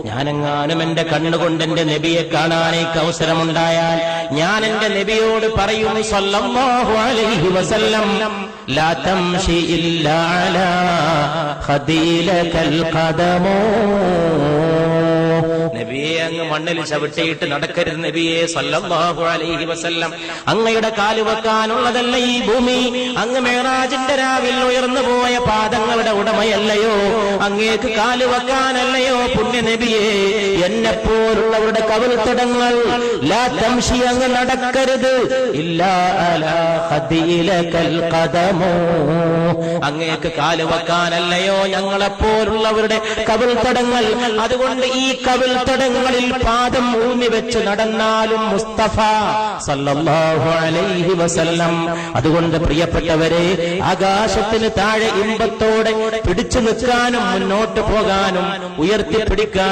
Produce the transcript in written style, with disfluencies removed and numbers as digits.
ഞാനെങ്ങാനും എന്റെ കണ്ണുകൊണ്ട് എന്റെ നബിയെ കാണാനേക്ക് അവസരമുണ്ടായാൽ ഞാൻ എന്റെ നബിയോട് പറയും സല്ലല്ലാഹു അലൈഹി വസല്ലം, ലാ തംശി ഇല്ലാ അലാ ഖദീലകൽ ഖദമോ. നബിയെ, അങ്ങ് മണ്ണിൽ ചവിട്ടിയിട്ട് നടക്കരുത് നബിയെ സല്ലല്ലാഹു അലൈഹി വസല്ലം. അങ്ങയുടെ കാല് വെക്കാനുള്ളതല്ല ഈ ഭൂമി. അങ്ങ് മേറാജിന്റെ രാവിൽ ഉയർന്നു പോയ പാദങ്ങളുടെ ഉടമയല്ലയോ? അങ്ങേക്ക് കാല് വെക്കാനല്ലയോ പുണ്യ നബിയെ? എന്നെപ്പോലുള്ളവരുടെ കവിൾത്തടങ്ങൾ ലാ തംശി, അങ്ങ് നടക്കരുത്, ഇല്ലാ അലാ ഖദീലകൽ ഖദമോ. അങ്ങേക്ക് കാല് വെക്കാനല്ലയോ ഞങ്ങളെപ്പോലുള്ളവരുടെ കവിൾത്തടങ്ങൾ? അതുകൊണ്ട് ഈ കവിൾത്തടങ്ങളിൽ പാദം ഊന്നി വെച്ച് നടന്നാലും മുസ്തഫ സല്ലല്ലാഹു അലൈഹി വസല്ലം. അതുകൊണ്ട് പ്രിയപ്പെട്ടവരെ, ആകാശത്തിന് താഴെ ഇമ്പത്തോടെ പിടിച്ചു നിൽക്കാനും മുന്നോട്ട് പോകാനും ഉയർത്തിപ്പിടിക്കാനും